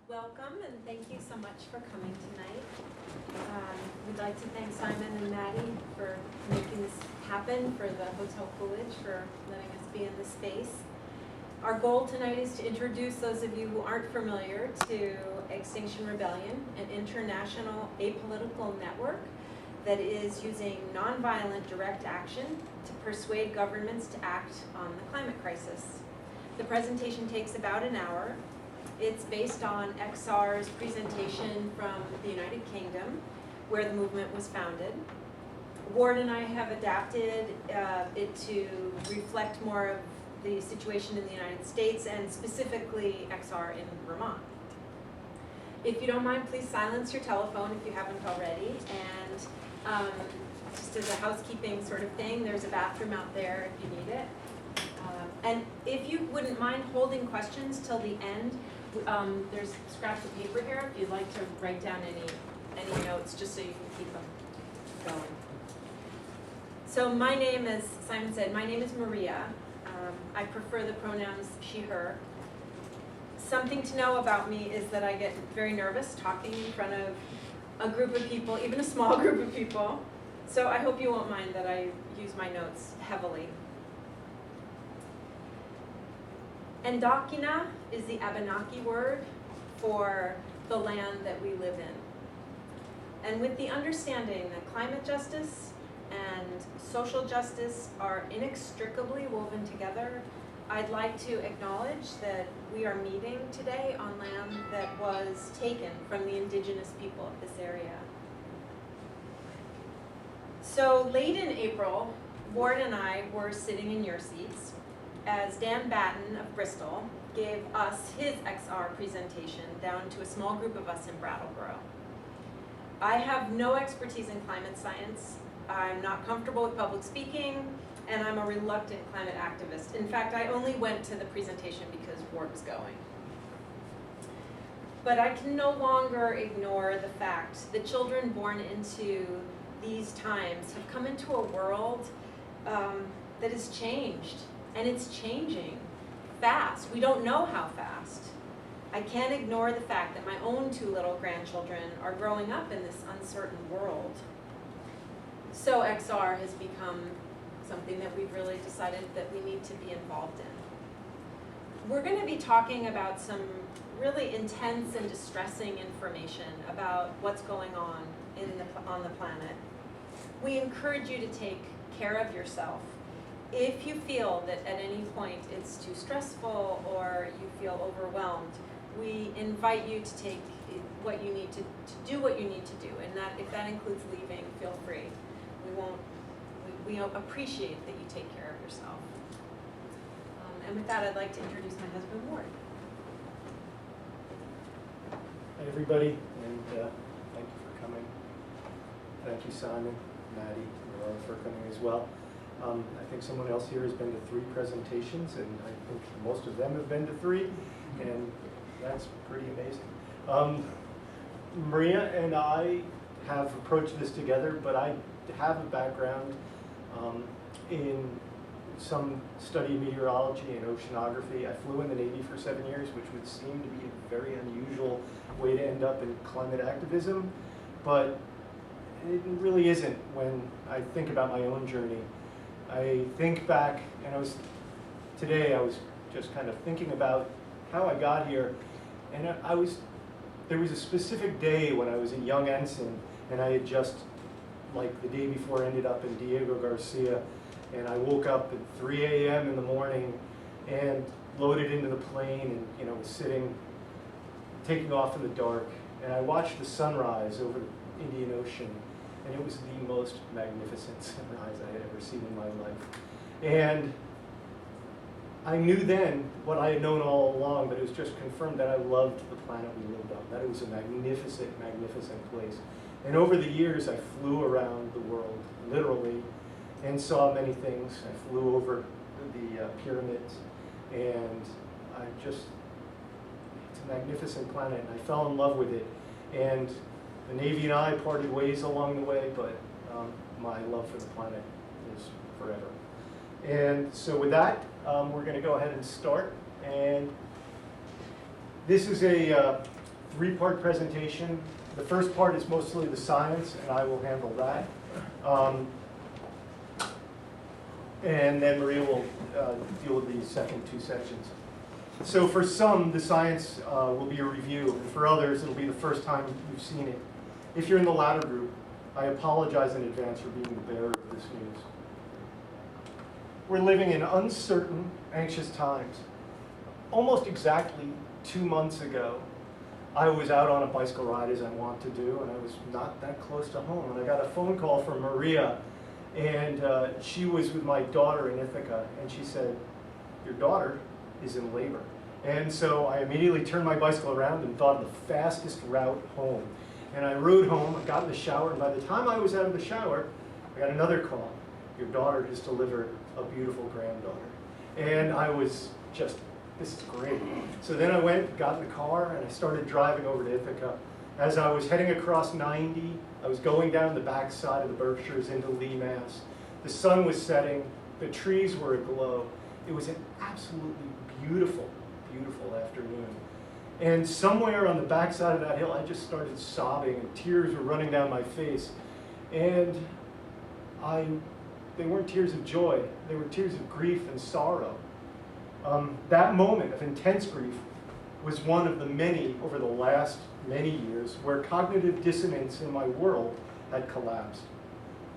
Welcome, and thank you so much for coming tonight. We'd like to thank Simon and Maddie for making this happen, for the Hotel Coolidge, for letting us be in this space. Our goal tonight is to introduce those of you who aren't familiar to Extinction Rebellion, an international apolitical network that is using nonviolent direct action to persuade governments to act on the climate crisis. The presentation takes about an hour. It's based on XR's presentation from the United Kingdom, where the movement was founded. Ward and I have adapted it to reflect more of the situation in the United States and specifically XR in Vermont. If you don't mind, please silence your telephone if you haven't already. And just as a housekeeping sort of thing, there's a bathroom out there if you need it. And if you wouldn't mind holding questions till the end, there's scraps of paper here if you'd like to write down any notes just so you can keep them going. So my name, as Simon said, my name is Maria. I prefer the pronouns she, her. Something to know about me is that I get very nervous talking in front of a group of people, even a small group of people. So I hope you won't mind that I use my notes heavily. Endokina is the Abenaki word for the land that we live in. And with the understanding that climate justice and social justice are inextricably woven together, I'd like to acknowledge that we are meeting today on land that was taken from the indigenous people of this area. So late in April, Ward and I were sitting in your seats as Dan Batten of Bristol gave us his XR presentation down to a small group of us in Brattleboro. I have no expertise in climate science. I'm not comfortable with public speaking, and I'm a reluctant climate activist. In fact, I only went to the presentation because Ward was going. But I can no longer ignore the fact that children born into these times have come into a world that has changed. And it's changing fast. We don't know how fast. I can't ignore the fact that my own two little grandchildren are growing up in this uncertain world. So XR has become something that we've really decided that we need to be involved in. We're going to be talking about some really intense and distressing information about what's going on on the planet. We encourage you to take care of yourself. If you feel that at any point it's too stressful or you feel overwhelmed, we invite you to take what you need to do what you need to do, and that if that includes leaving, feel free. We appreciate that you take care of yourself. And with that, I'd like to introduce my husband, Ward. Hi everybody, and thank you for coming. Thank you, Simon, Maddie, and Laura for coming as well. I think someone else here has been to 3 presentations, and I think most of them have been to 3, and that's pretty amazing. Maria and I have approached this together, but I have a background in some study of meteorology and oceanography. I flew in the Navy for 7 years, which would seem to be a very unusual way to end up in climate activism, but it really isn't when I think about my own journey. I think back, and today I was just kind of thinking about how I got here, and there was a specific day when I was a young ensign, and I had just, like the day before, ended up in Diego Garcia, and I woke up at 3 a.m. in the morning and loaded into the plane, and was taking off in the dark, and I watched the sunrise over the Indian Ocean. And it was the most magnificent sunrise I had ever seen in my life. And I knew then what I had known all along, but it was just confirmed that I loved the planet we lived on, that it was a magnificent, magnificent place. And over the years, I flew around the world, literally, and saw many things. I flew over the pyramids, and it's a magnificent planet, and I fell in love with it. And the Navy and I parted ways along the way, but my love for the planet is forever. And so with that, we're going to go ahead and start. And this is a three-part presentation. The first part is mostly the science, and I will handle that. And then Maria will deal with the second two sections. So for some, the science will be a review, and for others, it'll be the first time you've seen it. If you're in the latter group, I apologize in advance for being the bearer of this news. We're living in uncertain, anxious times. Almost exactly 2 months ago, I was out on a bicycle ride, as I want to do, and I was not that close to home. And I got a phone call from Maria, and she was with my daughter in Ithaca, and she said, "Your daughter is in labor." And so I immediately turned my bicycle around and thought of the fastest route home. And I rode home, I got in the shower, and by the time I was out of the shower, I got another call. "Your daughter just delivered a beautiful granddaughter." And I was just, this is great. So then I went, got in the car, and I started driving over to Ithaca. As I was heading across 90, I was going down the backside of the Berkshires into Lee, Mass. The sun was setting, the trees were aglow. It was an absolutely beautiful, beautiful afternoon. And somewhere on the backside of that hill, I just started sobbing, and tears were running down my face. And they weren't tears of joy, they were tears of grief and sorrow. That moment of intense grief was one of the many over the last many years where cognitive dissonance in my world had collapsed.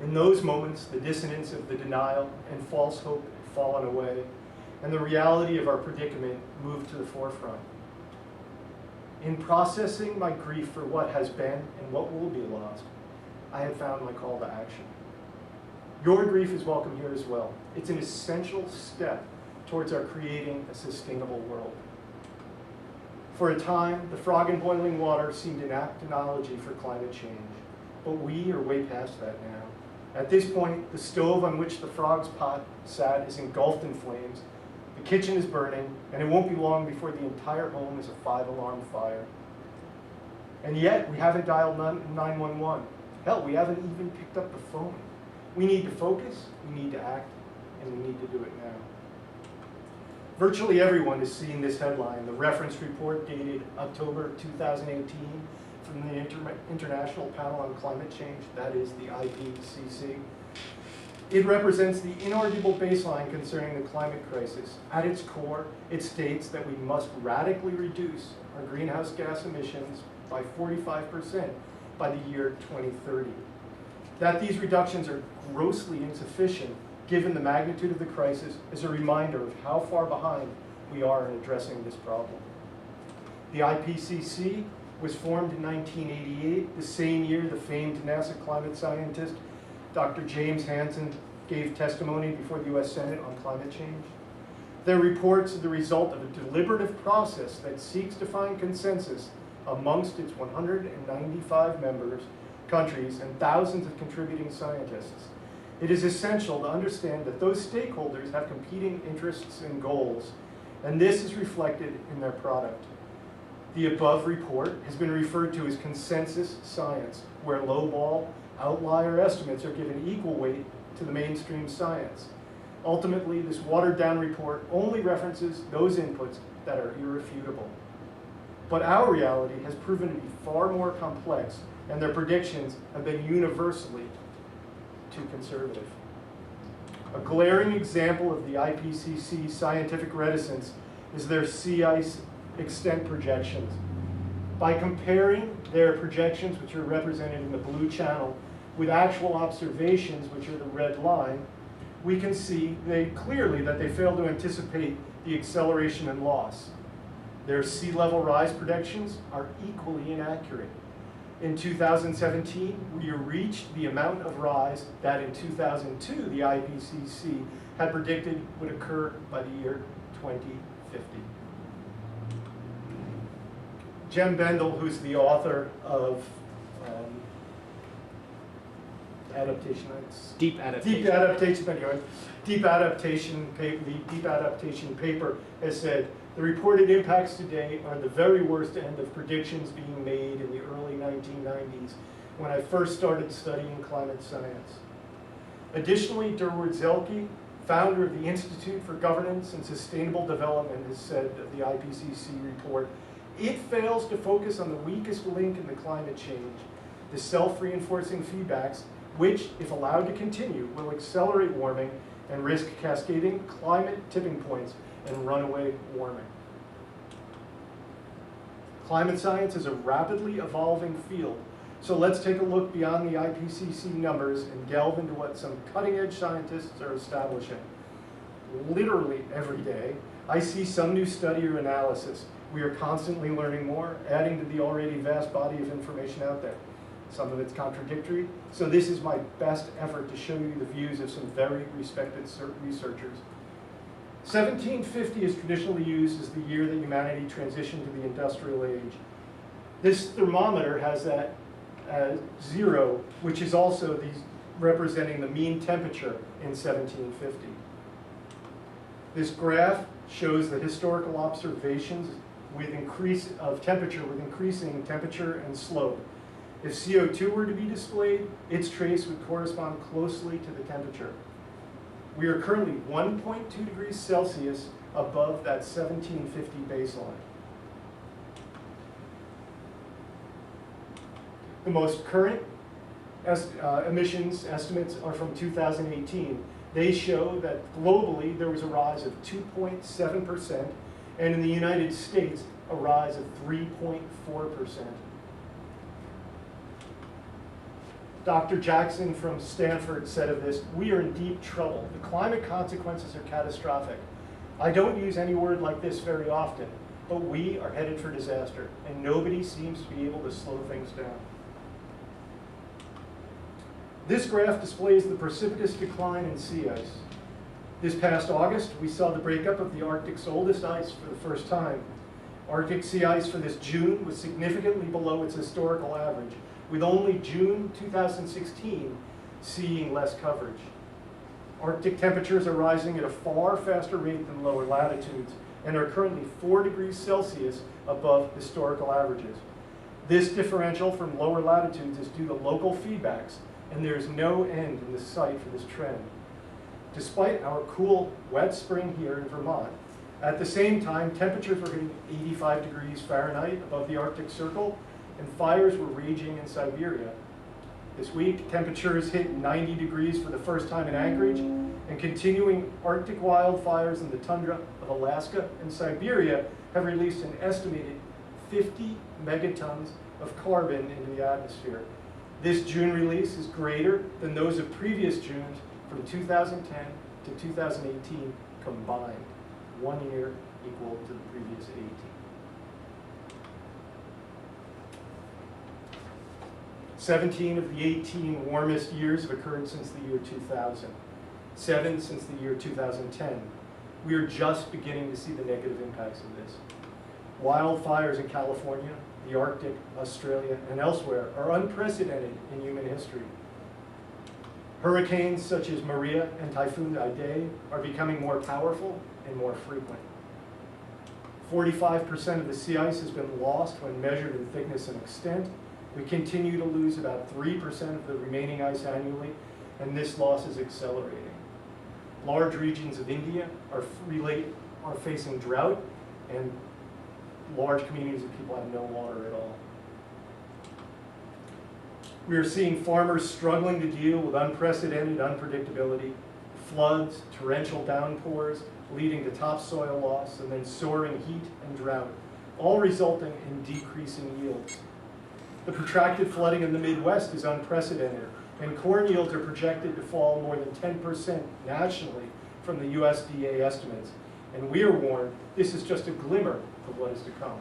In those moments, the dissonance of the denial and false hope had fallen away, and the reality of our predicament moved to the forefront. In processing my grief for what has been and what will be lost, I had found my call to action. Your grief is welcome here as well. It's an essential step towards our creating a sustainable world. For a time, the frog in boiling water seemed an apt analogy for climate change, but we are way past that now. At this point, the stove on which the frog's pot sat is engulfed in flames, the kitchen is burning, and it won't be long before the entire home is a 5-alarm fire. And yet, we haven't dialed 911. Hell, we haven't even picked up the phone. We need to focus, we need to act, and we need to do it now. Virtually everyone has seen this headline, the reference report dated October 2018 from the International Panel on Climate Change, that is the IPCC. It represents the inarguable baseline concerning the climate crisis. At its core, it states that we must radically reduce our greenhouse gas emissions by 45% by the year 2030. That these reductions are grossly insufficient given the magnitude of the crisis is a reminder of how far behind we are in addressing this problem. The IPCC was formed in 1988, the same year the famed NASA climate scientist Dr. James Hansen gave testimony before the US Senate on climate change. Their reports are the result of a deliberative process that seeks to find consensus amongst its 195 countries and thousands of contributing scientists. It is essential to understand that those stakeholders have competing interests and goals, and this is reflected in their product. The above report has been referred to as consensus science, where lowball, outlier estimates are given equal weight to the mainstream science. Ultimately, this watered-down report only references those inputs that are irrefutable. But our reality has proven to be far more complex, and their predictions have been universally too conservative. A glaring example of the IPCC scientific reticence is their sea ice extent projections. By comparing their projections, which are represented in the blue channel, with actual observations, which are the red line, we can see clearly that they fail to anticipate the acceleration and loss. Their sea level rise predictions are equally inaccurate. In 2017, we reached the amount of rise that in 2002 the IPCC had predicted would occur by the year 2050. Jem Bendel, who's the author of Deep Adaptation. The Deep Adaptation paper has said, the reported impacts today are the very worst end of predictions being made in the early 1990s when I first started studying climate science. Additionally, Durward Zelke, founder of the Institute for Governance and Sustainable Development, has said of the IPCC report, It fails to focus on the weakest link in the climate change, the self-reinforcing feedbacks, which, if allowed to continue, will accelerate warming and risk cascading climate tipping points and runaway warming. Climate science is a rapidly evolving field, so let's take a look beyond the IPCC numbers and delve into what some cutting-edge scientists are establishing. Literally every day, I see some new study or analysis. We are constantly learning more, adding to the already vast body of information out there. Some of it's contradictory, so this is my best effort to show you the views of some very respected researchers. 1750 is traditionally used as the year that humanity transitioned to the industrial age. This thermometer has that 0, which is also representing the mean temperature in 1750. This graph shows the historical observations with increasing temperature and slope. If CO2 were to be displayed, its trace would correspond closely to the temperature. We are currently 1.2 degrees Celsius above that 1750 baseline. The most current emissions estimates are from 2018. They show that globally there was a rise of 2.7%, and in the United States, a rise of 3.4%. Dr. Jackson from Stanford said of this, "We are in deep trouble. The climate consequences are catastrophic. I don't use any word like this very often, but we are headed for disaster, and nobody seems to be able to slow things down." This graph displays the precipitous decline in sea ice. This past August, we saw the breakup of the Arctic's oldest ice for the first time. Arctic sea ice for this June was significantly below its historical average, with only June 2016 seeing less coverage. Arctic temperatures are rising at a far faster rate than lower latitudes and are currently 4 degrees Celsius above historical averages. This differential from lower latitudes is due to local feedbacks, and there is no end in sight for this trend. Despite our cool, wet spring here in Vermont, at the same time, temperatures were hitting 85 degrees Fahrenheit above the Arctic Circle, and fires were raging in Siberia. This week, temperatures hit 90 degrees for the first time in Anchorage, and continuing Arctic wildfires in the tundra of Alaska and Siberia have released an estimated 50 megatons of carbon into the atmosphere. This June release is greater than those of previous Junes from 2010 to 2018 combined. 1 year equal to the previous 18. "17 of the 18 warmest years have occurred since the year 2000. 7 since the year 2010. We are just beginning to see the negative impacts of this. Wildfires in California, the Arctic, Australia, and elsewhere are unprecedented in human history. Hurricanes such as Maria and Typhoon Idai are becoming more powerful and more frequent. 45% of the sea ice has been lost when measured in thickness and extent. We continue to lose about 3% of the remaining ice annually, and this loss is accelerating. Large regions of India are facing drought, and large communities of people have no water at all. We are seeing farmers struggling to deal with unprecedented unpredictability, floods, torrential downpours, leading to topsoil loss, and then soaring heat and drought, all resulting in decreasing yields. The protracted flooding in the Midwest is unprecedented, and corn yields are projected to fall more than 10% nationally from the USDA estimates. And we are warned this is just a glimmer of what is to come.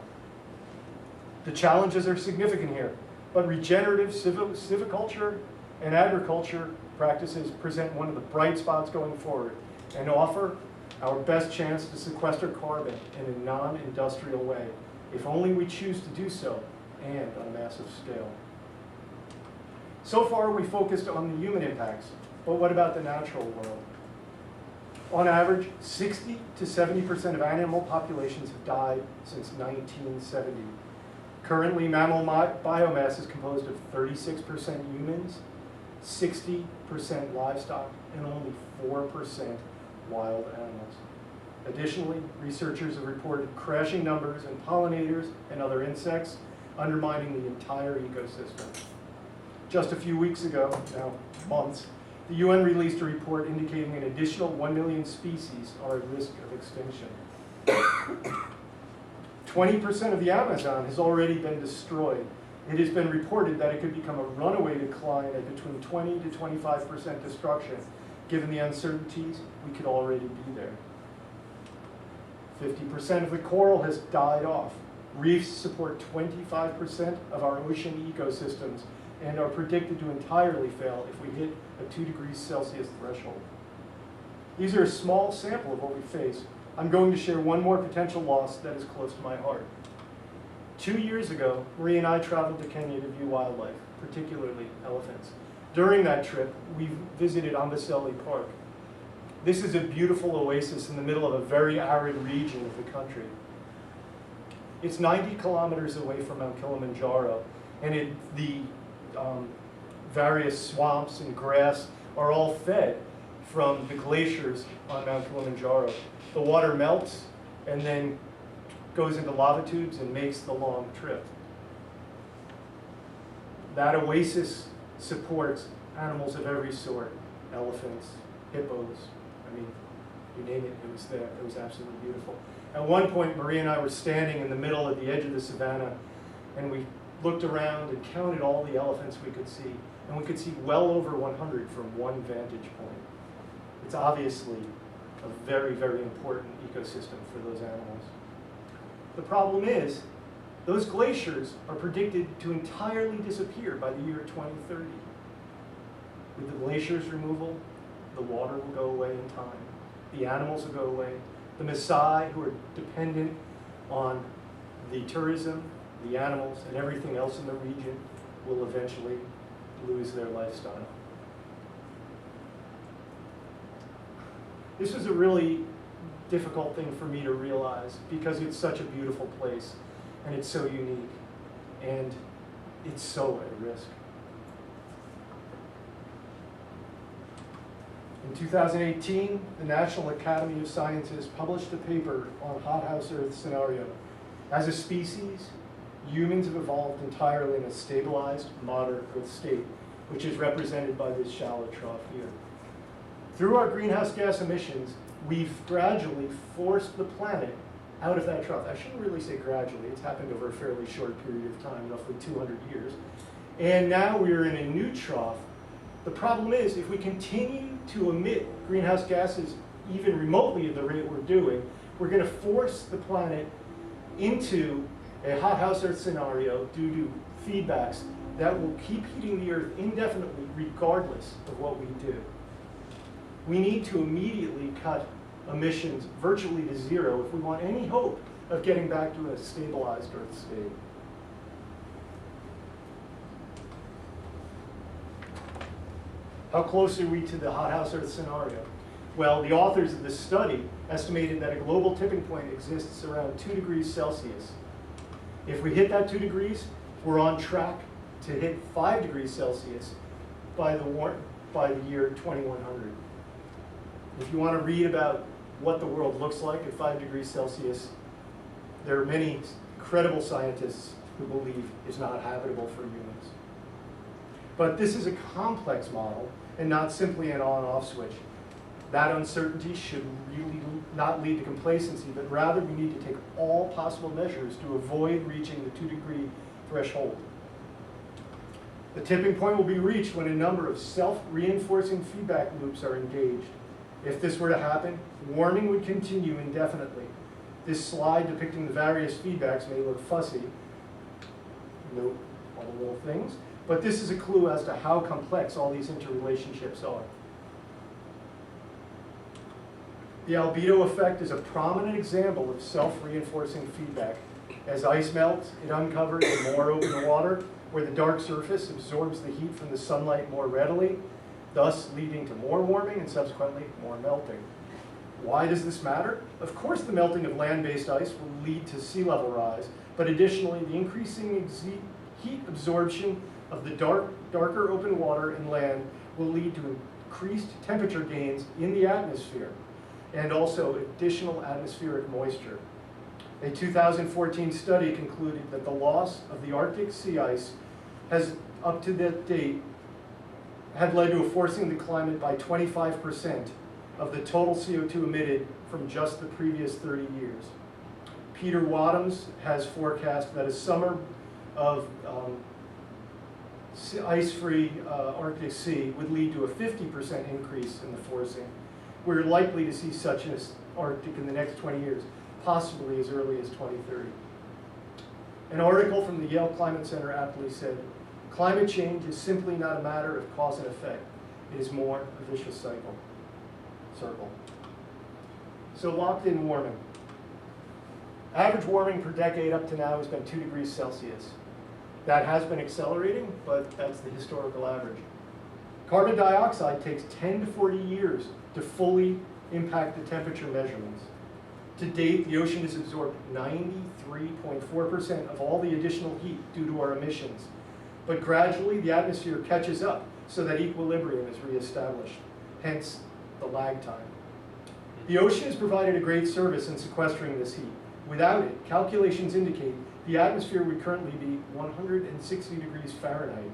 The challenges are significant here, but regenerative silviculture and agriculture practices present one of the bright spots going forward and offer our best chance to sequester carbon in a non-industrial way, if only we choose to do so, and on a massive scale. So far, we focused on the human impacts, but what about the natural world? On average, 60 to 70% of animal populations have died since 1970. Currently, mammal biomass is composed of 36% humans, 60% livestock, and only 4% wild animals. Additionally, researchers have reported crashing numbers in pollinators and other insects, undermining the entire ecosystem. Just a few weeks ago, now months, the UN released a report indicating an additional 1 million species are at risk of extinction. 20% of the Amazon has already been destroyed. It has been reported that it could become a runaway decline at between 20 to 25% destruction. Given the uncertainties, we could already be there. 50% of the coral has died off. Reefs support 25% of our ocean ecosystems and are predicted to entirely fail if we hit a 2 degrees Celsius threshold. These are a small sample of what we face. I'm going to share one more potential loss that is close to my heart. 2 years ago, Marie and I traveled to Kenya to view wildlife, particularly elephants. During that trip, we visited Amboseli Park. This is a beautiful oasis in the middle of a very arid region of the country. It's 90 kilometers away from Mount Kilimanjaro, and the various swamps and grass are all fed from the glaciers on Mount Kilimanjaro. The water melts and then goes into lava tubes and makes the long trip. That oasis supports animals of every sort, elephants, hippos, I mean, you name it, it was there. It was absolutely beautiful. At one point, Marie and I were standing in the middle at the edge of the savannah, and we looked around and counted all the elephants we could see, and we could see well over 100 from one vantage point. It's obviously a very, very important ecosystem for those animals. The problem is, those glaciers are predicted to entirely disappear by the year 2030. With the glaciers removal, the water will go away in time. The animals will go away. The Maasai, who are dependent on the tourism, the animals, and everything else in the region, will eventually lose their lifestyle. This was a really difficult thing for me to realize because it's such a beautiful place and it's so unique and it's so at risk. In 2018, the National Academy of Sciences published a paper on hothouse Earth scenario. As a species, humans have evolved entirely in a stabilized, moderate Earth state, which is represented by this shallow trough here. Through our greenhouse gas emissions, we've gradually forced the planet out of that trough. I shouldn't really say gradually, it's happened over a fairly short period of time, roughly 200 years. And now we're in a new trough. The problem is, if we continue to emit greenhouse gases even remotely at the rate we're doing, we're going to force the planet into a hothouse Earth scenario due to feedbacks that will keep heating the Earth indefinitely regardless of what we do. We need to immediately cut emissions virtually to zero if we want any hope of getting back to a stabilized Earth state. How close are we to the hothouse Earth scenario? Well, the authors of this study estimated that a global tipping point exists around 2 degrees Celsius. If we hit that 2 degrees, we're on track to hit 5 degrees Celsius by the year 2100. If you want to read about what the world looks like at 5 degrees Celsius, there are many credible scientists who believe it's not habitable for humans. But this is a complex model and not simply an on-off switch. That uncertainty should really not lead to complacency, but rather we need to take all possible measures to avoid reaching the 2-degree threshold. The tipping point will be reached when a number of self-reinforcing feedback loops are engaged. If this were to happen, warming would continue indefinitely. This slide depicting the various feedbacks may look fussy. Note all the little things. But this is a clue as to how complex all these interrelationships are. The Albedo Effect is a prominent example of self-reinforcing feedback. As ice melts, it uncovers more open water, where the dark surface absorbs the heat from the sunlight more readily, thus leading to more warming and subsequently more melting. Why does this matter? Of course, the melting of land-based ice will lead to sea level rise, but additionally, the increasing heat absorption of the darker open water and land will lead to increased temperature gains in the atmosphere. and also additional atmospheric moisture. A 2014 study concluded that the loss of the Arctic sea ice has, up to that date, had led to a forcing the climate by 25% of the total CO2 emitted from just the previous 30 years. Peter Wadhams has forecast that a summer of ice-free Arctic Sea would lead to a 50% increase in the forcing. We're likely to see such an Arctic in the next 20 years, possibly as early as 2030. An article from the Yale Climate Center aptly said, "Climate change is simply not a matter of cause and effect. It is more a vicious circle." So locked-in warming. Average warming per decade up to now has been 2 degrees Celsius. That has been accelerating, but that's the historical average. Carbon dioxide takes 10 to 40 years to fully impact the temperature measurements. To date, the ocean has absorbed 93.4% of all the additional heat due to our emissions. But gradually, the atmosphere catches up so that equilibrium is reestablished, hence the lag time. The ocean has provided a great service in sequestering this heat. Without it, calculations indicate the atmosphere would currently be 160 degrees Fahrenheit.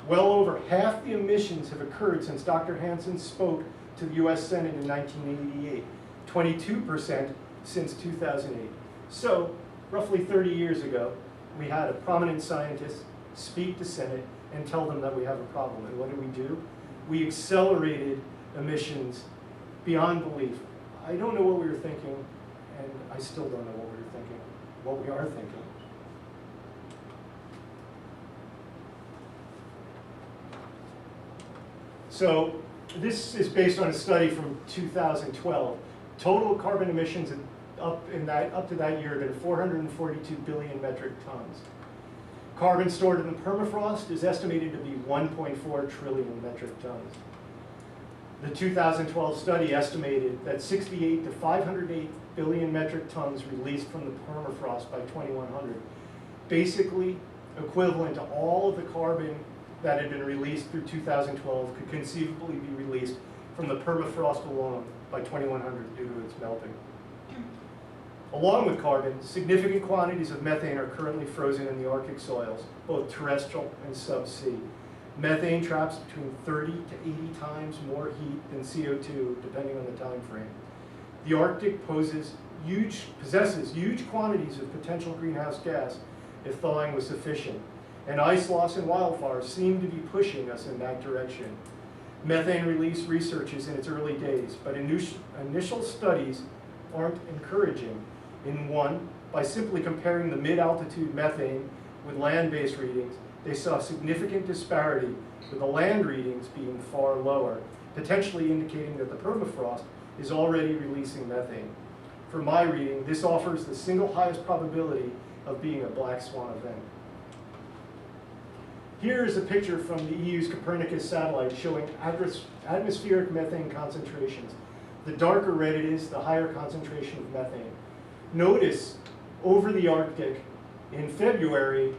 Well over half the emissions have occurred since Dr. Hansen spoke to the US Senate in 1988, 22% since 2008. So, roughly 30 years ago, we had a prominent scientist speak to Senate and tell them that we have a problem. And what do? We accelerated emissions beyond belief. I don't know what we were thinking, and I still don't know what we were thinking, what we are thinking. So this is based on a study from 2012. Total carbon emissions up to that year have been 442 billion metric tons. Carbon stored in the permafrost is estimated to be 1.4 trillion metric tons. The 2012 study estimated that 68 to 508 billion metric tons released from the permafrost by 2100, basically equivalent to all of the carbon that had been released through 2012 could conceivably be released from the permafrost alone by 2100 due to its melting. Along with carbon, significant quantities of methane are currently frozen in the Arctic soils, both terrestrial and subsea. Methane traps between 30 to 80 times more heat than CO2, depending on the time frame. The Arctic possesses huge quantities of potential greenhouse gas if thawing was sufficient, and ice loss and wildfires seem to be pushing us in that direction. Methane release research is in its early days, but initial studies aren't encouraging. In one, by simply comparing the mid-altitude methane with land-based readings, they saw significant disparity, with the land readings being far lower, potentially indicating that the permafrost is already releasing methane. For my reading, this offers the single highest probability of being a black swan event. Here is a picture from the EU's Copernicus satellite showing atmospheric methane concentrations. The darker red it is, the higher concentration of methane. Notice over the Arctic in February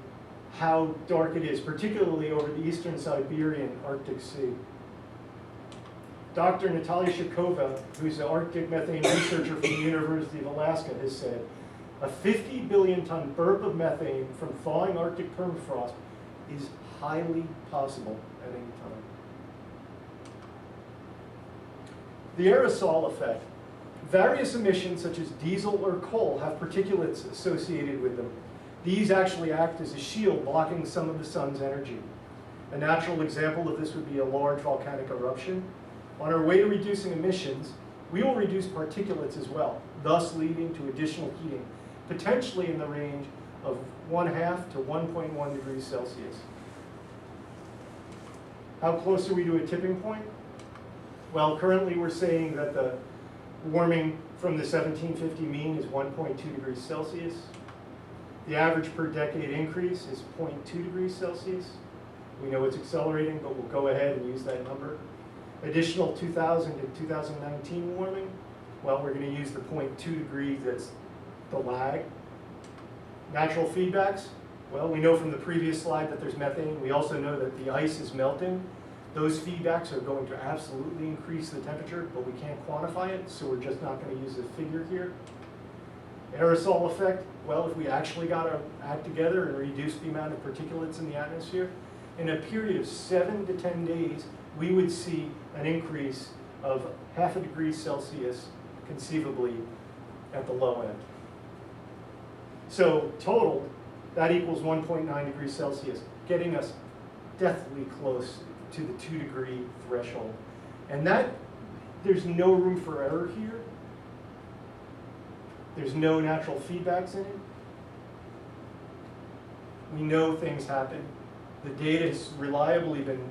how dark it is, particularly over the eastern Siberian Arctic Sea. Dr. Natalia Shakova, who's an Arctic methane researcher from the University of Alaska, has said, a 50 billion ton burp of methane from thawing Arctic permafrost is highly possible at any time. The aerosol effect. Various emissions such as diesel or coal have particulates associated with them. These actually act as a shield blocking some of the sun's energy. A natural example of this would be a large volcanic eruption. On our way to reducing emissions, we will reduce particulates as well, thus leading to additional heating, potentially in the range of 1/2 to 1.1 degrees Celsius. How close are we to a tipping point? Well, currently we're saying that the warming from the 1750 mean is 1.2 degrees Celsius. The average per decade increase is 0.2 degrees Celsius. We know it's accelerating, but we'll go ahead and use that number. Additional 2000 to 2019 warming, well, we're going to use the 0.2 degrees, that's the lag. Natural feedbacks, well, we know from the previous slide that there's methane. We also know that the ice is melting. Those feedbacks are going to absolutely increase the temperature, but we can't quantify it, so we're just not going to use a figure here. Aerosol effect, well, if we actually got our act together and reduced the amount of particulates in the atmosphere, in a period of 7 to 10 days, we would see an increase of 0.5 degree Celsius, conceivably, at the low end. So total, that equals 1.9 degrees Celsius, getting us deathly close to the 2 degree threshold. And that, there's no room for error here. There's no natural feedbacks in it. We know things happen. The data has reliably been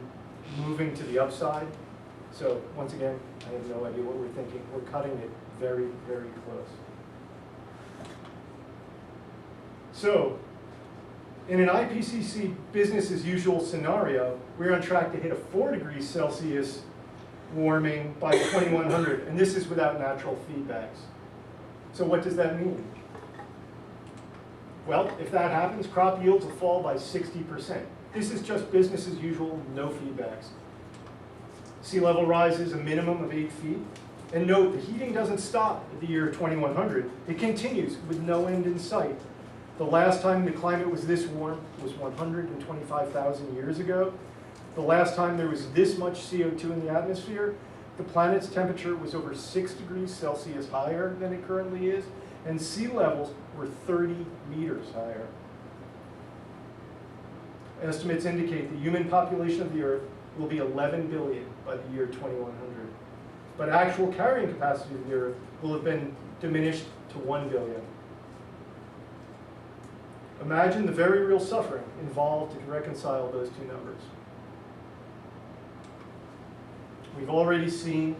moving to the upside. So once again, I have no idea what we're thinking. We're cutting it very, very close. So in an IPCC business as usual scenario, we're on track to hit a 4 degrees Celsius warming by 2100, and this is without natural feedbacks. So what does that mean? Well, if that happens, crop yields will fall by 60%. This is just business as usual, no feedbacks. Sea level rises a minimum of 8 feet. And note, the heating doesn't stop at the year 2100. It continues with no end in sight. The last time the climate was this warm was 125,000 years ago. The last time there was this much CO2 in the atmosphere, the planet's temperature was over 6 degrees Celsius higher than it currently is, and sea levels were 30 meters higher. Estimates indicate the human population of the Earth will be 11 billion by the year 2100. But actual carrying capacity of the Earth will have been diminished to 1 billion. Imagine the very real suffering involved to reconcile those two numbers. We've already seen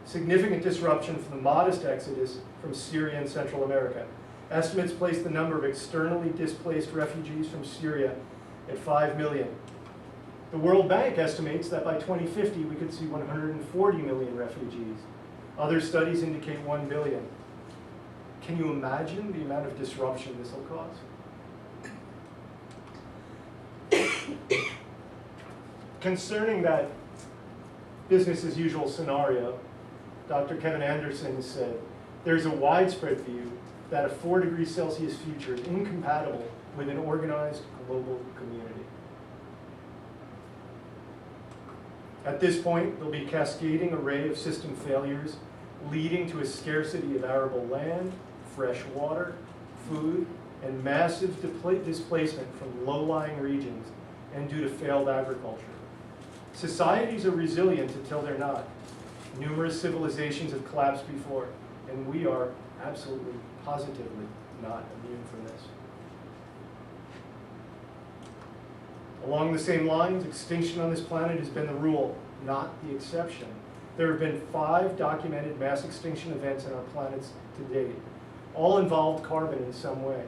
significant disruption from the modest exodus from Syria and Central America. Estimates place the number of externally displaced refugees from Syria at 5 million. The World Bank estimates that by 2050 we could see 140 million refugees. Other studies indicate 1 billion. Can you imagine the amount of disruption this will cause? Concerning that business as usual scenario, Dr. Kevin Anderson said, there's a widespread view that a 4 degrees Celsius future is incompatible with an organized global community. At this point, there'll be a cascading array of system failures leading to a scarcity of arable land, fresh water, food, and massive displacement from low-lying regions and due to failed agriculture. Societies are resilient until they're not. Numerous civilizations have collapsed before, and we are absolutely, positively not immune from this. Along the same lines, extinction on this planet has been the rule, not the exception. There have been 5 documented mass extinction events on our planets to date. All involved carbon in some way.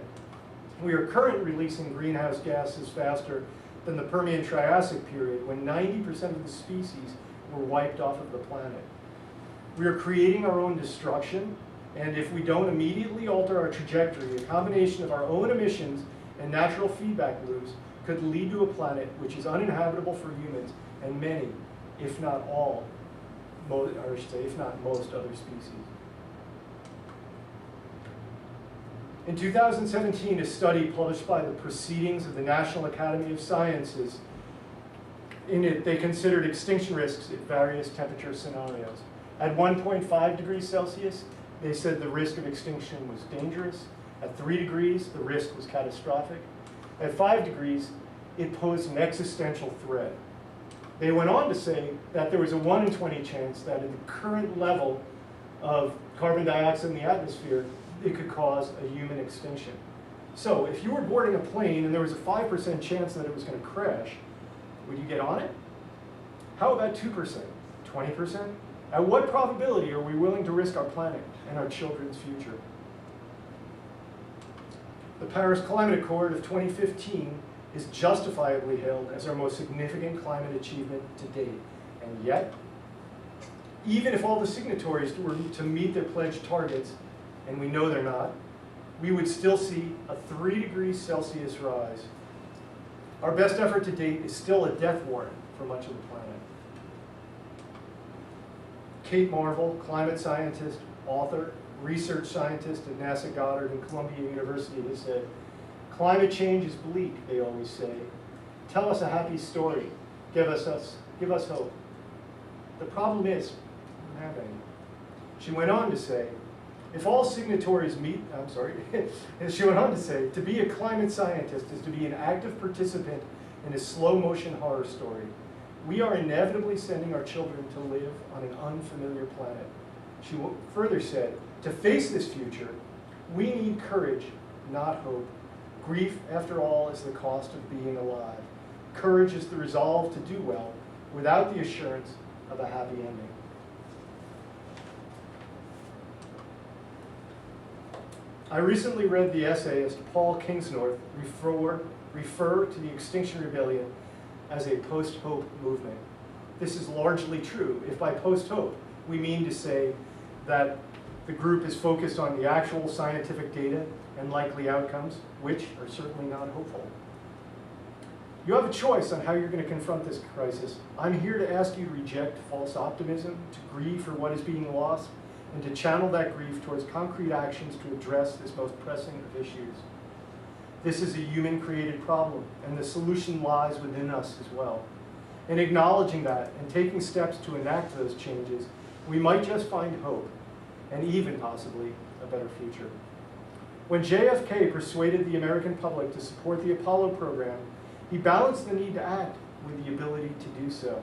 We are currently releasing greenhouse gases faster than the Permian-Triassic period, when 90% of the species were wiped off of the planet. We are creating our own destruction, and if we don't immediately alter our trajectory, a combination of our own emissions and natural feedback loops could lead to a planet which is uninhabitable for humans and many, if not all, or I should say, if not most other species. In 2017, a study published by the Proceedings of the National Academy of Sciences, in it they considered extinction risks at various temperature scenarios. At 1.5 degrees Celsius, they said the risk of extinction was dangerous. At 3 degrees, the risk was catastrophic. At 5 degrees, it posed an existential threat. They went on to say that there was a 1 in 20 chance that at the current level of carbon dioxide in the atmosphere, it could cause a human extinction. So if you were boarding a plane and there was a 5% chance that it was going to crash, would you get on it? How about 2%? 20%? At what probability are we willing to risk our planet and our children's future? The Paris Climate Accord of 2015 is justifiably hailed as our most significant climate achievement to date. And yet, even if all the signatories were to meet their pledged targets, and we know they're not, we would still see a 3 degrees Celsius rise. Our best effort to date is still a death warrant for much of the planet. Kate Marvel, climate scientist, author, research scientist at NASA Goddard and Columbia University, has said, "Climate change is bleak," they always say. "Tell us a happy story. Give us hope." The problem is, we don't have any. She went on to say, if all signatories meet, she went on to say, to be a climate scientist is to be an active participant in a slow motion horror story. We are inevitably sending our children to live on an unfamiliar planet. She further said, to face this future, we need courage, not hope. Grief, after all, is the cost of being alive. Courage is the resolve to do well without the assurance of a happy ending. I recently read the essayist Paul Kingsnorth refer to the Extinction Rebellion as a post-hope movement. This is largely true if by post-hope we mean to say that the group is focused on the actual scientific data and likely outcomes, which are certainly not hopeful. You have a choice on how you're going to confront this crisis. I'm here to ask you to reject false optimism, to grieve for what is being lost, and to channel that grief towards concrete actions to address this most pressing of issues. This is a human-created problem, and the solution lies within us as well. In acknowledging that and taking steps to enact those changes, we might just find hope, and even possibly a better future. When JFK persuaded the American public to support the Apollo program, he balanced the need to act with the ability to do so.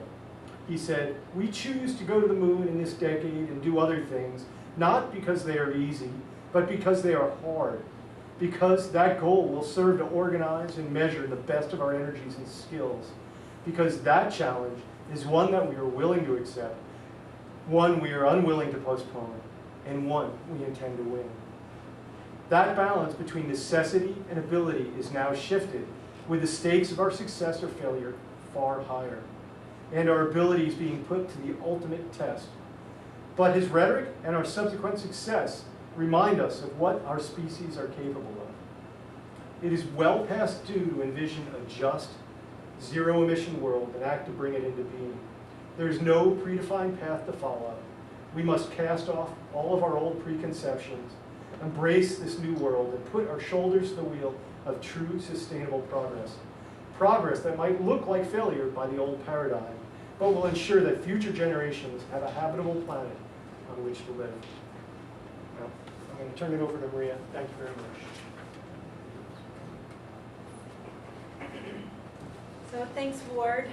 He said, "We choose to go to the moon in this decade and do other things, not because they are easy, but because they are hard. Because that goal will serve to organize and measure the best of our energies and skills. Because that challenge is one that we are willing to accept, one we are unwilling to postpone, and one we intend to win." That balance between necessity and ability is now shifted, with the stakes of our success or failure far higher, and our abilities being put to the ultimate test. But his rhetoric and our subsequent success remind us of what our species are capable of. It is well past due to envision a just, zero-emission world and act to bring it into being. There is no predefined path to follow. We must cast off all of our old preconceptions, embrace this new world, and put our shoulders to the wheel of true sustainable progress. Progress that might look like failure by the old paradigm, but will ensure that future generations have a habitable planet on which to live. Now, I'm going to turn it over to Maria. Thank you very much. So thanks, Ward.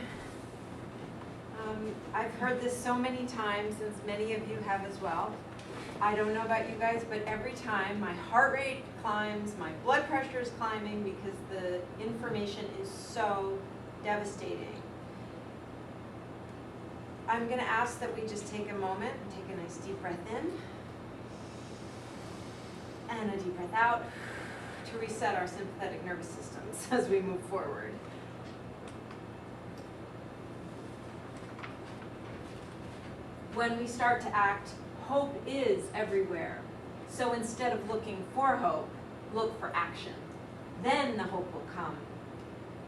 I've heard this so many times, and many of you have as well. I don't know about you guys, but every time my heart rate climbs, my blood pressure is climbing because the information is so devastating. I'm going to ask that we just take a moment and take a nice deep breath in and a deep breath out to reset our sympathetic nervous systems as we move forward. When we start to act, hope is everywhere. So instead of looking for hope, look for action. Then the hope will come.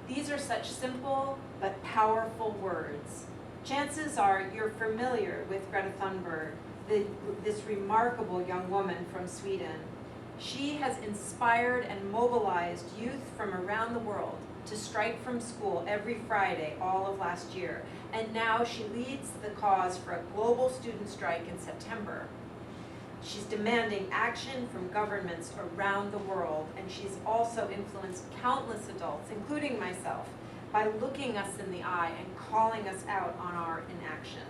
These are such simple but powerful words. Chances are you're familiar with Greta Thunberg, this remarkable young woman from Sweden. She has inspired and mobilized youth from around the world to strike from school every Friday all of last year. And now she leads the cause for a global student strike in September. She's demanding action from governments around the world, and she's also influenced countless adults, including myself, by looking us in the eye and calling us out on our inaction.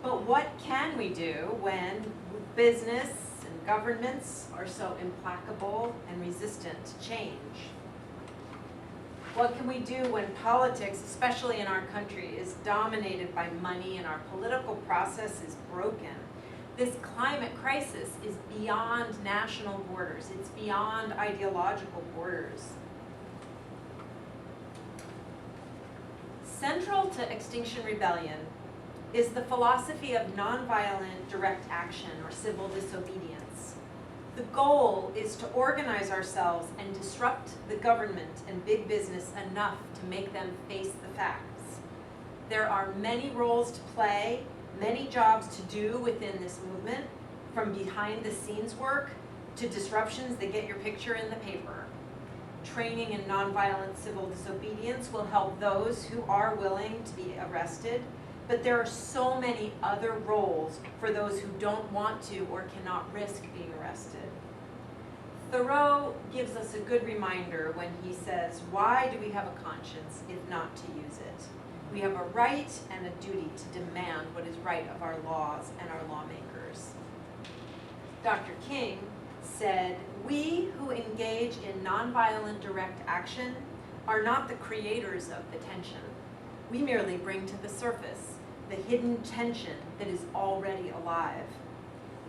But what can we do when business and governments are so implacable and resistant to change? What can we do when politics, especially in our country, is dominated by money and our political process is broken? This climate crisis is beyond national borders. It's beyond ideological borders. Central to Extinction Rebellion is the philosophy of nonviolent direct action or civil disobedience. The goal is to organize ourselves and disrupt the government and big business enough to make them face the facts. There are many roles to play, many jobs to do within this movement, from behind the scenes work to disruptions that get your picture in the paper. Training in nonviolent civil disobedience will help those who are willing to be arrested, but there are so many other roles for those who don't want to or cannot risk being arrested. Thoreau gives us a good reminder when he says, why do we have a conscience if not to use it? We have a right and a duty to demand what is right of our laws and our lawmakers. Dr. King said, we who engage in nonviolent direct action are not the creators of the tension. We merely bring to the surface the hidden tension that is already alive.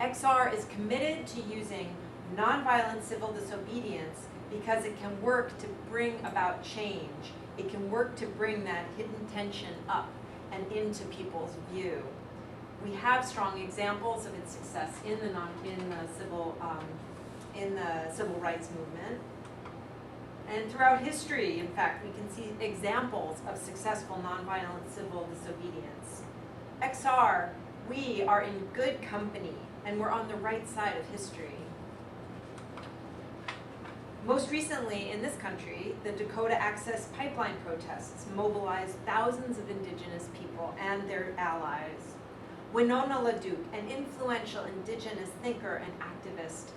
XR is committed to using nonviolent civil disobedience because it can work to bring about change. It can work to bring that hidden tension up and into people's view. We have strong examples of its success in the civil rights movement. And throughout history, in fact, we can see examples of successful nonviolent civil disobedience. XR, we are in good company, and we're on the right side of history. Most recently in this country, the Dakota Access Pipeline protests mobilized thousands of indigenous people and their allies. Winona LaDuke, an influential indigenous thinker and activist,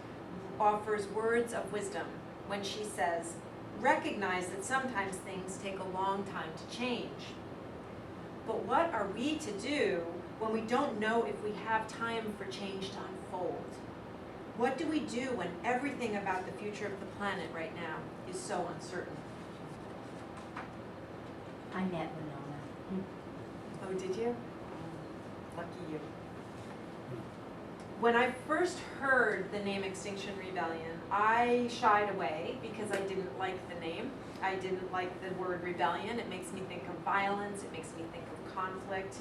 offers words of wisdom when she says, recognize that sometimes things take a long time to change. But what are we to do when we don't know if we have time for change to unfold? What do we do when everything about the future of the planet right now is so uncertain? I met Winona. Oh, did you? Lucky you. When I first heard the name Extinction Rebellion, I shied away because I didn't like the name. I didn't like the word rebellion. It makes me think of violence. It makes me think of conflict.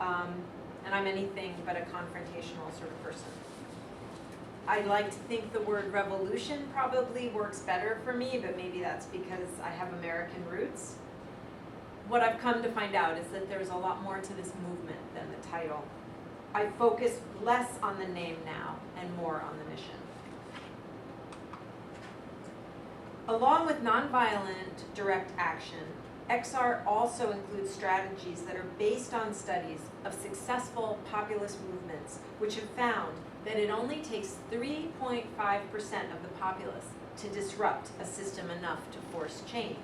And I'm anything but a confrontational sort of person. I like to think the word revolution probably works better for me, but maybe that's because I have American roots. What I've come to find out is that there's a lot more to this movement than the title. I focus less on the name now and more on the mission. Along with nonviolent direct action, XR also includes strategies that are based on studies of successful populist movements, which have found that it only takes 3.5% of the populace to disrupt a system enough to force change.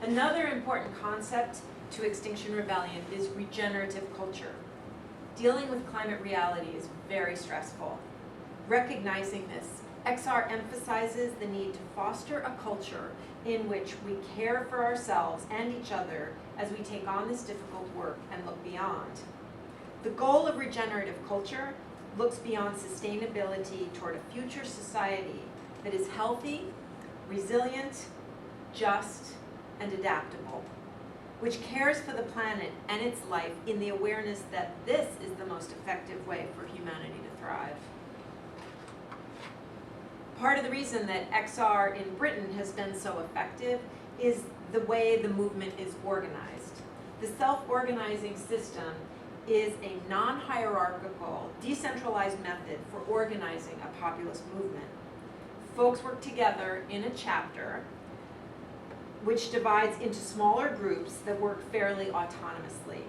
Another important concept to Extinction Rebellion is regenerative culture. Dealing with climate reality is very stressful. Recognizing this, XR emphasizes the need to foster a culture in which we care for ourselves and each other as we take on this difficult work and look beyond. The goal of regenerative culture looks beyond sustainability toward a future society that is healthy, resilient, just, and adaptable, which cares for the planet and its life in the awareness that this is the most effective way for humanity to thrive. Part of the reason that XR in Britain has been so effective is the way the movement is organized. The self-organizing system is a non-hierarchical, decentralized method for organizing a populist movement. Folks work together in a chapter which divides into smaller groups that work fairly autonomously.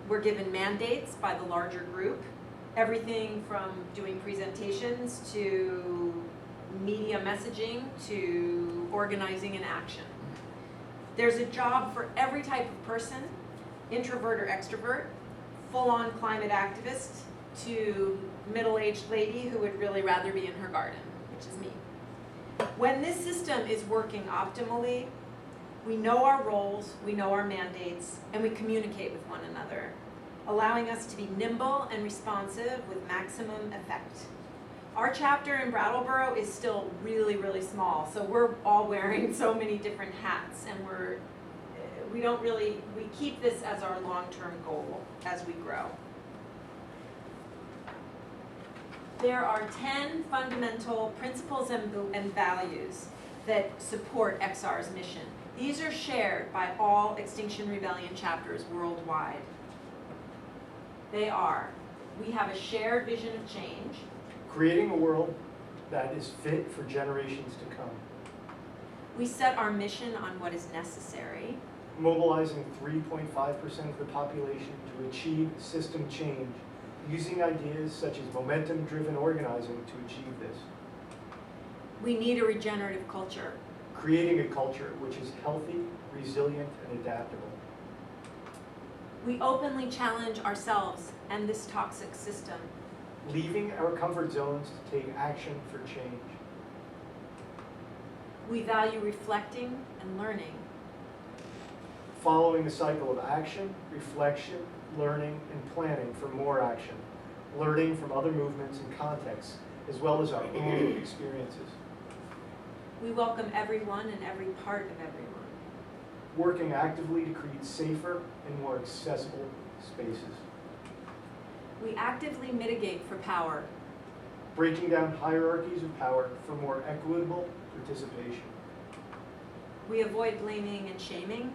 We're given mandates by the larger group, everything from doing presentations to media messaging to organizing an action. There's a job for every type of person, introvert or extrovert, full-on climate activist to middle-aged lady who would really rather be in her garden, which is me. When this system is working optimally, we know our roles, we know our mandates, and we communicate with one another, allowing us to be nimble and responsive with maximum effect. Our chapter in Brattleboro is still really, really small, so we're all wearing so many different hats, and we keep this as our long-term goal as we grow. There are 10 fundamental principles and values that support XR's mission. These are shared by all Extinction Rebellion chapters worldwide. They are, we have a shared vision of change. Creating a world that is fit for generations to come. We set our mission on what is necessary. Mobilizing 3.5% of the population to achieve system change, using ideas such as momentum-driven organizing to achieve this. We need a regenerative culture. Creating a culture which is healthy, resilient, and adaptable. We openly challenge ourselves and this toxic system. Leaving our comfort zones to take action for change. We value reflecting and learning. Following a cycle of action, reflection, learning, and planning for more action. Learning from other movements and contexts, as well as our own experiences. We welcome everyone and every part of everyone. Working actively to create safer and more accessible spaces. We actively mitigate for power. Breaking down hierarchies of power for more equitable participation. We avoid blaming and shaming.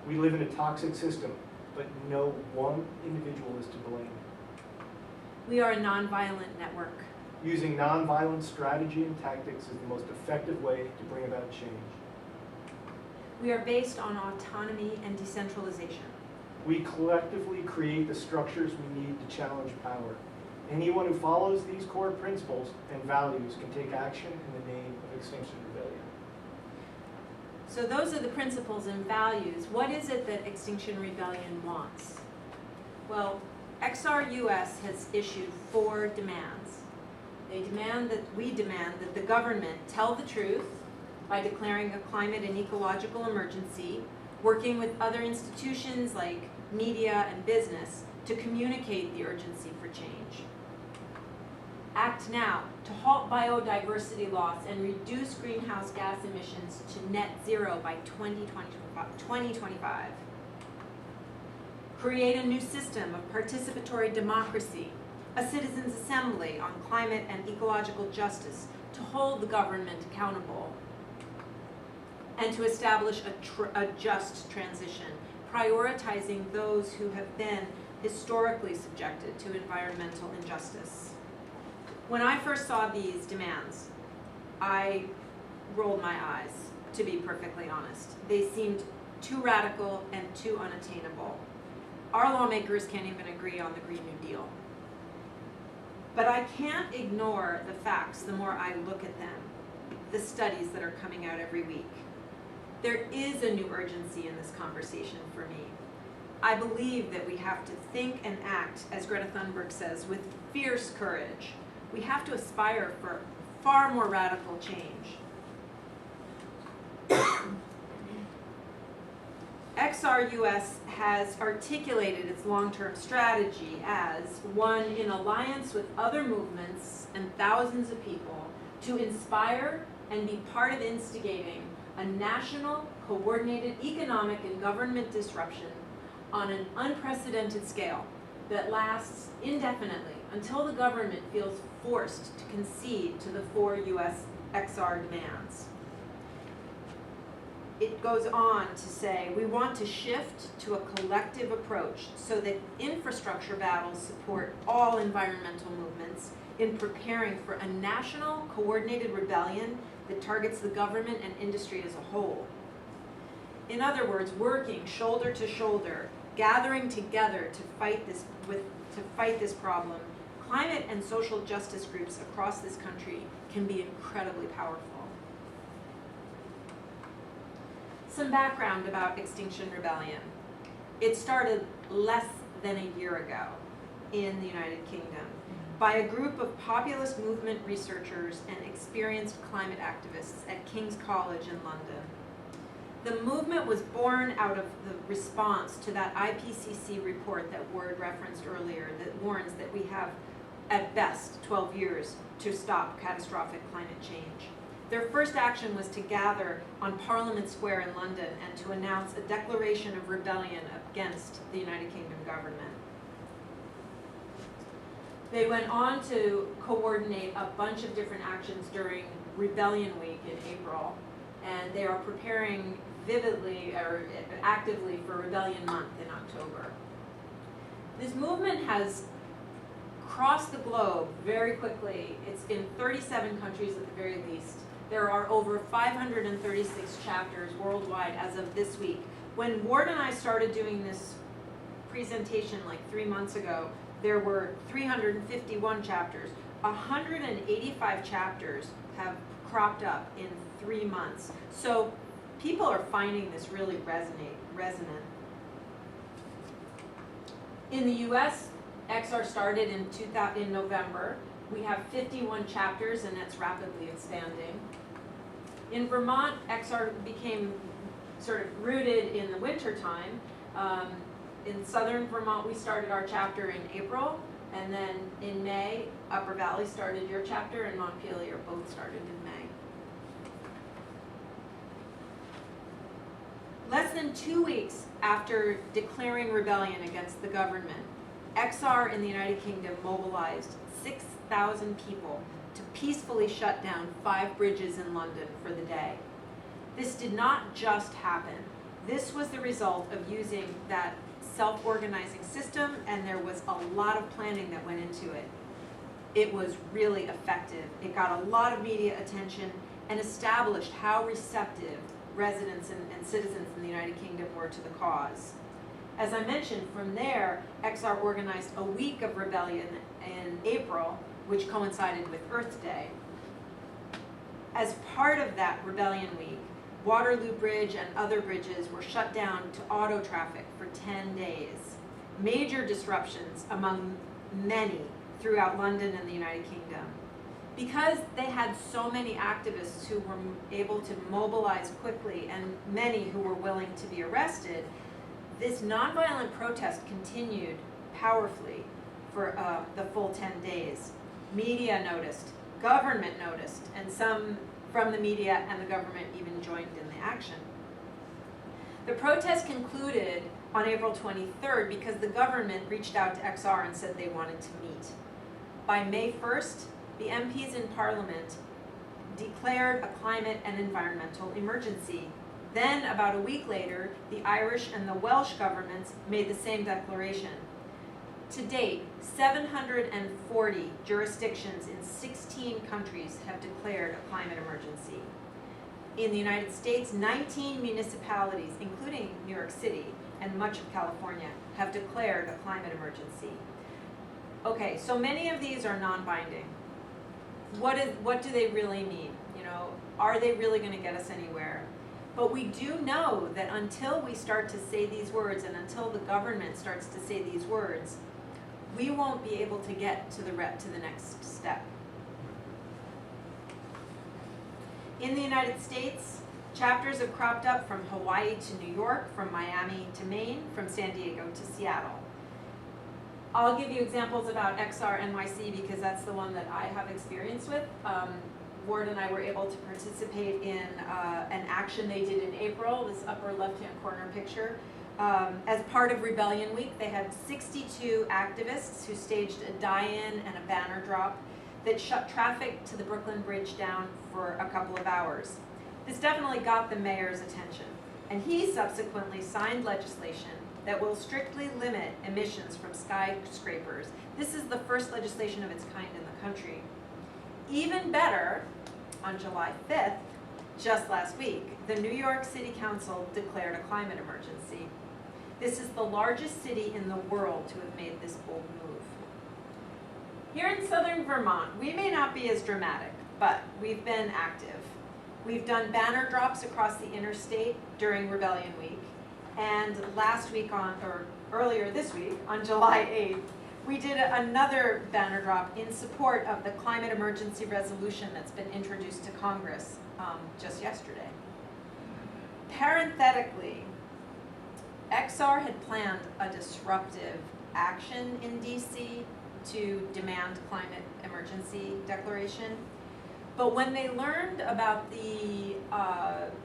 We live in a toxic system, but no one individual is to blame. We are a nonviolent network. Using nonviolent strategy and tactics is the most effective way to bring about change. We are based on autonomy and decentralization. We collectively create the structures we need to challenge power. Anyone who follows these core principles and values can take action in the name of Extinction Rebellion. So those are the principles and values. What is it that Extinction Rebellion wants? Well, XRUS has issued 4 demands. We demand that the government tell the truth by declaring a climate and ecological emergency, working with other institutions like media and business to communicate the urgency for change. Act now to halt biodiversity loss and reduce greenhouse gas emissions to net zero by 2025. Create a new system of participatory democracy, a citizens' assembly on climate and ecological justice to hold the government accountable, and to establish a just transition, prioritizing those who have been historically subjected to environmental injustice. When I first saw these demands, I rolled my eyes, to be perfectly honest. They seemed too radical and too unattainable. Our lawmakers can't even agree on the Green New Deal. But I can't ignore the facts the more I look at them, the studies that are coming out every week. There is a new urgency in this conversation for me. I believe that we have to think and act, as Greta Thunberg says, with fierce courage. We have to aspire for far more radical change. XRUS has articulated its long-term strategy as one in alliance with other movements and thousands of people to inspire and be part of instigating a national, coordinated economic and government disruption on an unprecedented scale that lasts indefinitely until the government feels forced to concede to the 4 U.S. XR demands. It goes on to say, we want to shift to a collective approach so that infrastructure battles support all environmental movements in preparing for a national coordinated rebellion that targets the government and industry as a whole. In other words, working shoulder to shoulder, gathering together to fight this problem, climate and social justice groups across this country can be incredibly powerful. Some background about Extinction Rebellion. It started less than a year ago in the United Kingdom by a group of populist movement researchers and experienced climate activists at King's College in London. The movement was born out of the response to that IPCC report that Ward referenced earlier that warns that we have, at best, 12 years to stop catastrophic climate change. Their first action was to gather on Parliament Square in London and to announce a declaration of rebellion against the United Kingdom government. They went on to coordinate a bunch of different actions during Rebellion Week in April, and and they are preparing vividly or actively for Rebellion Month in October. This movement has crossed the globe very quickly. It's in 37 countries at the very least. There are over 536 chapters worldwide as of this week. When Ward and I started doing this presentation like 3 months ago, there were 351 chapters. 185 chapters have cropped up in 3 months. So people are finding this really resonant. In the US, XR started in November. We have 51 chapters, and that's rapidly expanding. In Vermont, XR became sort of rooted in the winter time. In southern Vermont, we started our chapter in April, and then in May, Upper Valley started your chapter, and Montpelier both started in May. Less than 2 weeks after declaring rebellion against the government, XR in the United Kingdom mobilized 6,000 people to peacefully shut down 5 bridges in London for the day. This did not just happen. This was the result of using that self-organizing system, and there was a lot of planning that went into it. It was really effective. It got a lot of media attention and established how receptive residents and citizens in the United Kingdom were to the cause. As I mentioned, from there, XR organized a week of rebellion in April, which coincided with Earth Day. As part of that rebellion week, Waterloo Bridge and other bridges were shut down to auto traffic for 10 days. Major disruptions among many throughout London and the United Kingdom. Because they had so many activists who were able to mobilize quickly and many who were willing to be arrested, this nonviolent protest continued powerfully for the full 10 days. Media noticed, government noticed, and some from the media and the government even joined in the action. The protest concluded on April 23rd because the government reached out to XR and said they wanted to meet. By May 1st, the MPs in Parliament declared a climate and environmental emergency. Then, about a week later, the Irish and the Welsh governments made the same declaration. To date, 740 jurisdictions in 16 countries have declared a climate emergency. In the United States, 19 municipalities, including New York City and much of California, have declared a climate emergency. Okay, so many of these are non-binding. What do they really mean? You know, are they really going to get us anywhere? But we do know that until we start to say these words and until the government starts to say these words, we won't be able to get to the next step. In the United States, chapters have cropped up from Hawaii to New York, from Miami to Maine, from San Diego to Seattle. I'll give you examples about XR NYC because that's the one that I have experience with. Ward and I were able to participate in an action they did in April, this upper left-hand corner picture. As part of Rebellion Week, they had 62 activists who staged a die-in and a banner drop that shut traffic to the Brooklyn Bridge down for a couple of hours. This definitely got the mayor's attention, and he subsequently signed legislation that will strictly limit emissions from skyscrapers. This is the first legislation of its kind in the country. Even better, on July 5th, just last week, the New York City Council declared a climate emergency. This is the largest city in the world to have made this bold move. Here in southern Vermont, we may not be as dramatic, but we've been active. We've done banner drops across the interstate during Rebellion Week, and earlier this week, on July 8th, we did another banner drop in support of the climate emergency resolution that's been introduced to Congress just yesterday. Parenthetically, XR had planned a disruptive action in DC to demand climate emergency declaration. But when they learned about the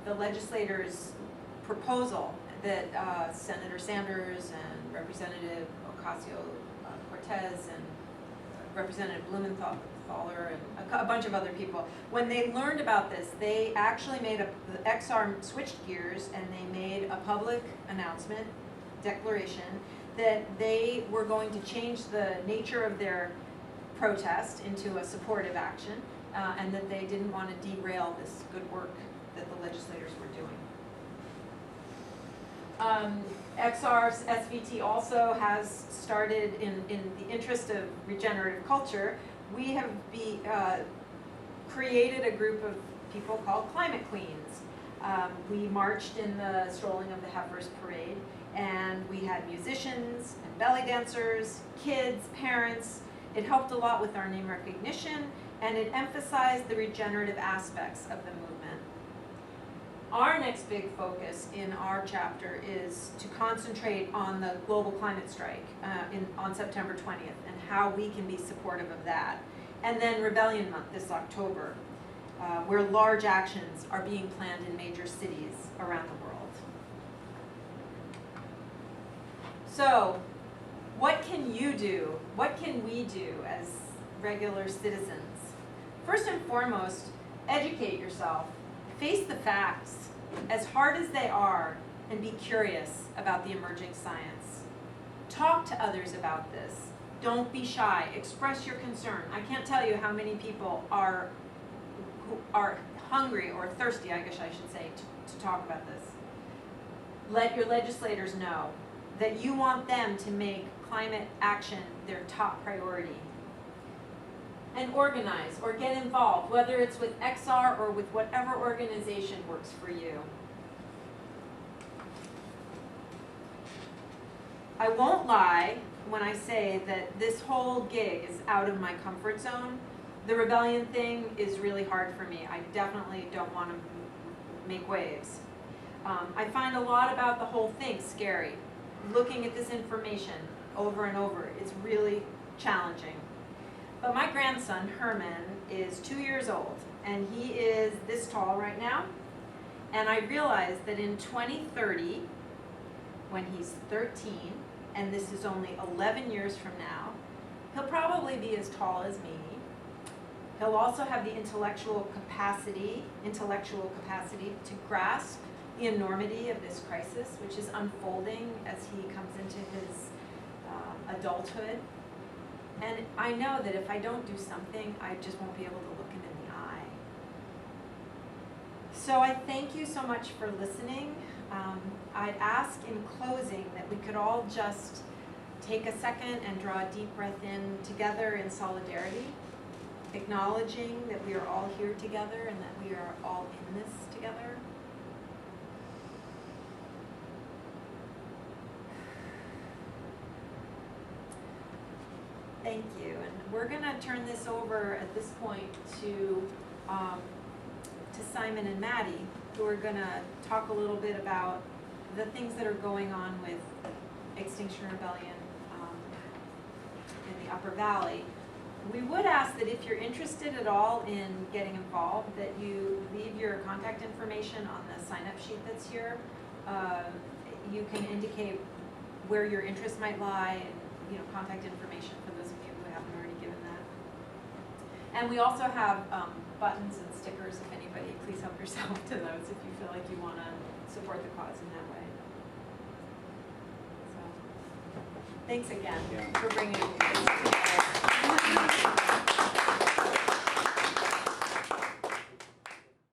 legislators' proposal that Senator Sanders and Representative Ocasio-Cortez and Representative Blumenthal Thaler and a bunch of other people. When they learned about this, they actually the XR switched gears and they made a public announcement, declaration, that they were going to change the nature of their protest into a supportive action, and that they didn't want to derail this good work that the legislators were doing. XR's SVT also has started, in the interest of regenerative culture, we have created a group of people called Climate Queens. We marched in the Strolling of the Heifers parade, and we had musicians and belly dancers, kids, parents. It helped a lot with our name recognition, and it emphasized the regenerative aspects of the movement. Our next big focus in our chapter is to concentrate on the global climate strike on September 20th and how we can be supportive of that. And then Rebellion Month this October, where large actions are being planned in major cities around the world. So, what can you do? What can we do as regular citizens? First and foremost, educate yourself. Face the facts, as hard as they are, and be curious about the emerging science. Talk to others about this. Don't be shy. Express your concern. I can't tell you how many people who are hungry or thirsty, I guess I should say, to talk about this. Let your legislators know that you want them to make climate action their top priority. And organize or get involved, whether it's with XR or with whatever organization works for you. I won't lie when I say that this whole gig is out of my comfort zone. The rebellion thing is really hard for me. I definitely don't want to make waves. I find a lot about the whole thing scary. Looking at this information over and over is really challenging. But my grandson, Herman, is 2 years old, and he is this tall right now. And I realized that in 2030, when he's 13, and this is only 11 years from now, he'll probably be as tall as me. He'll also have the intellectual capacity to grasp the enormity of this crisis, which is unfolding as he comes into his adulthood. And I know that if I don't do something, I just won't be able to look him in the eye. So I thank you so much for listening. I'd ask in closing that we could all just take a second and draw a deep breath in together in solidarity, acknowledging that we are all here together and that we are all in this together. Thank you, and we're going to turn this over at this point to Simon and Maddie, who are going to talk a little bit about the things that are going on with Extinction Rebellion in the Upper Valley. We would ask that if you're interested at all in getting involved, that you leave your contact information on the sign-up sheet that's here. You can indicate where your interest might lie, and contact information for those of you who haven't already given that. And we also have buttons and stickers. If anybody, please help yourself to those if you feel like you want to support the cause in that way. So, thanks again for bringing this together.